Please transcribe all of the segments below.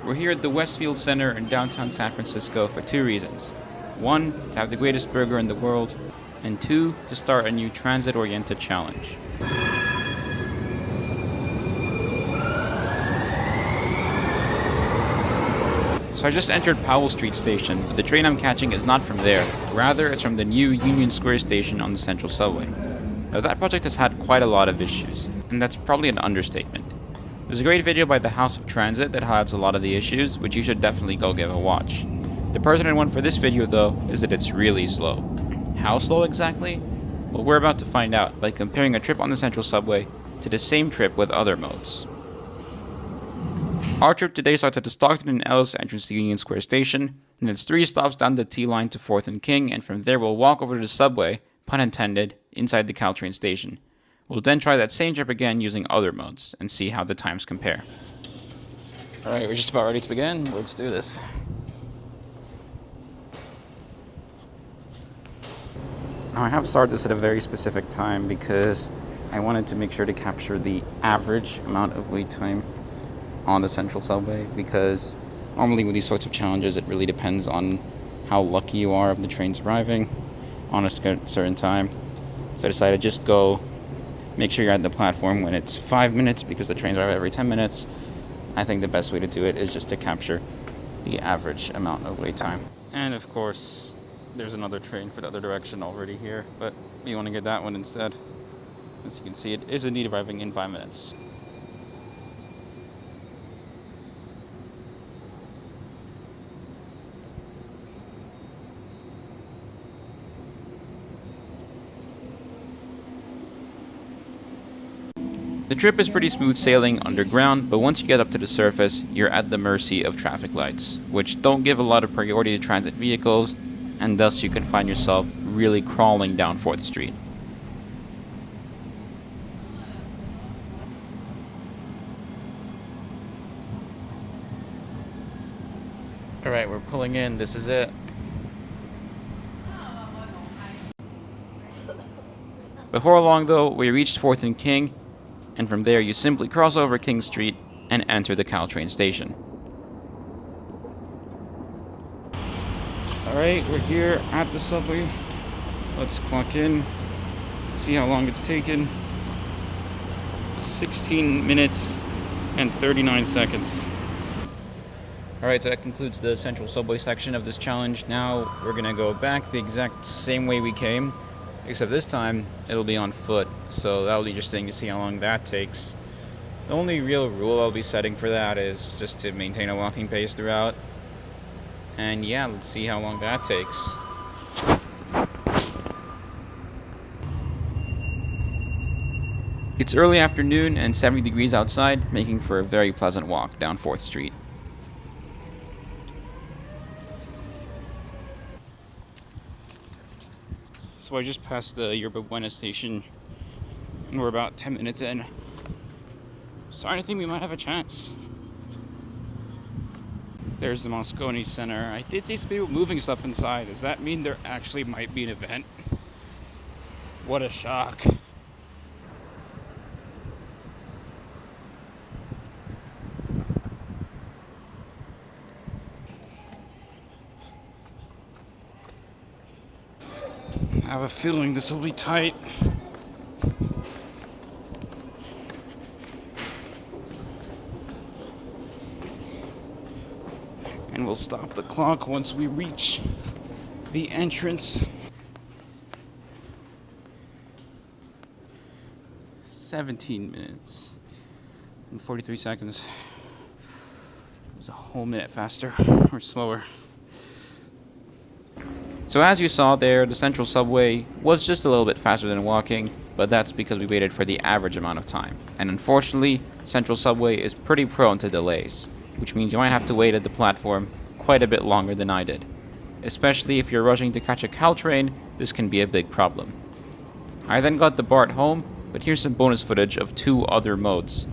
We're here at the Westfield Center in downtown San Francisco for two reasons. One, to have the greatest burger in the world, and two, to start a new transit-oriented challenge. So I just entered Powell Street Station, but the train I'm catching is not from there. Rather, it's from the new Union Square station on the Central Subway. Now that project has had quite a lot of issues, and that's probably an understatement. There's a great video by the House of Transit that highlights a lot of the issues, which you should definitely go give a watch. The pertinent one for this video though is that it's really slow. How slow exactly? Well, we're about to find out by comparing a trip on the Central Subway to the same trip with other modes. Our trip today starts at the Stockton and Ellis entrance to Union Square Station, and it's 3 stops down the T-line to 4th and King, and from there we'll walk over to the subway, pun intended, inside the Caltrain station. We'll then try that same trip again using other modes, and see how the times compare. Alright, we're just about ready to begin. Let's do this. Now I have started this at a very specific time because I wanted to make sure to capture the average amount of wait time on the Central Subway, because normally with these sorts of challenges it really depends on how lucky you are of the trains arriving on a certain time. So I decided to just go make sure you're at the platform when it's 5 minutes, because the trains arrive every 10 minutes. I think the best way to do it is just to capture the average amount of wait time. And of course, there's another train for the other direction already here, but we want to get that one instead. As you can see, it is indeed arriving in 5 minutes. The trip is pretty smooth sailing underground, but once you get up to the surface, you're at the mercy of traffic lights, which don't give a lot of priority to transit vehicles, and thus you can find yourself really crawling down 4th Street. Alright, we're pulling in, this is it. Before long though, we reached 4th and King, and from there you simply cross over King Street and enter the Caltrain station. Alright, we're here at the subway. Let's clock in, see how long it's taken. 16 minutes and 39 seconds. Alright, so that concludes the Central Subway section of this challenge. Now we're gonna go back the exact same way we came, except this time it'll be on foot, so that'll be interesting to see how long that takes. The only real rule I'll be setting for that is just to maintain a walking pace throughout. And yeah, let's see how long that takes. It's early afternoon and 70 degrees outside, making for a very pleasant walk down 4th Street. So I just passed the Yerba Buena station, and we're about 10 minutes in. Starting to think we might have a chance. There's the Moscone Center. I did see some people moving stuff inside. Does that mean there actually might be an event? What a shock. I have a feeling this will be tight. And we'll stop the clock once we reach the entrance. 17 minutes and 43 seconds. It was a whole minute faster or slower. So as you saw there, the Central Subway was just a little bit faster than walking, but that's because we waited for the average amount of time. And unfortunately, Central Subway is pretty prone to delays, which means you might have to wait at the platform quite a bit longer than I did. Especially if you're rushing to catch a Caltrain, this can be a big problem. I then got the BART home, but here's some bonus footage of 2 other modes.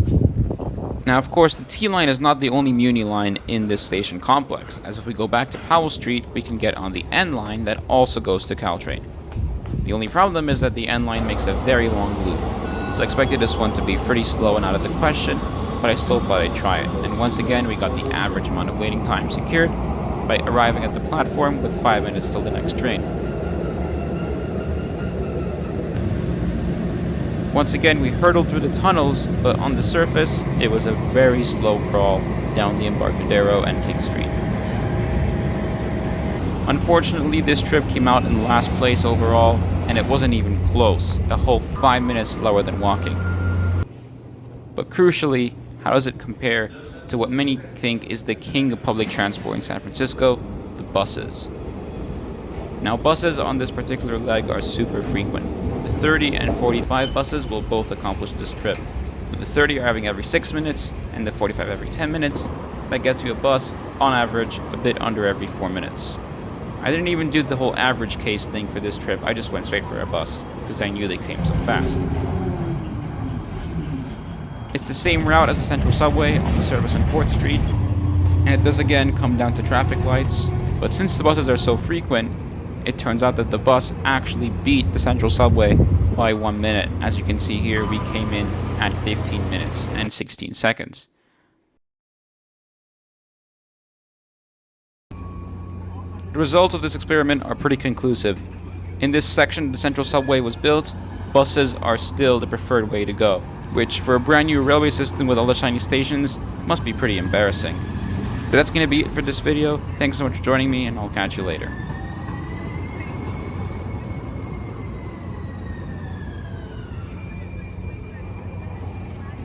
Now, of course, the T-line is not the only Muni line in this station complex, as if we go back to Powell Street, we can get on the N line that also goes to Caltrain. The only problem is that the N line makes a very long loop, so I expected this one to be pretty slow and out of the question, but I still thought I'd try it. And once again, we got the average amount of waiting time secured by arriving at the platform with 5 minutes till the next train. Once again, we hurtled through the tunnels, but on the surface, it was a very slow crawl down the Embarcadero and King Street. Unfortunately, this trip came out in last place overall, and it wasn't even close, a whole 5 minutes slower than walking. But crucially, how does it compare to what many think is the king of public transport in San Francisco, the buses? Now, buses on this particular leg are super frequent. The 30 and 45 buses will both accomplish this trip. With the 30 arriving every 6 minutes, and the 45 every 10 minutes, that gets you a bus, on average, a bit under every 4 minutes. I didn't even do the whole average case thing for this trip, I just went straight for a bus, because I knew they came so fast. It's the same route as the Central Subway on the service on 4th Street, and it does again come down to traffic lights, but since the buses are so frequent, it turns out that the bus actually beat the Central Subway by 1 minute. As you can see here, we came in at 15 minutes and 16 seconds. The results of this experiment are pretty conclusive. In this section the Central Subway was built, buses are still the preferred way to go, which for a brand new railway system with all the shiny stations must be pretty embarrassing. But that's going to be it for this video. Thanks so much for joining me, and I'll catch you later.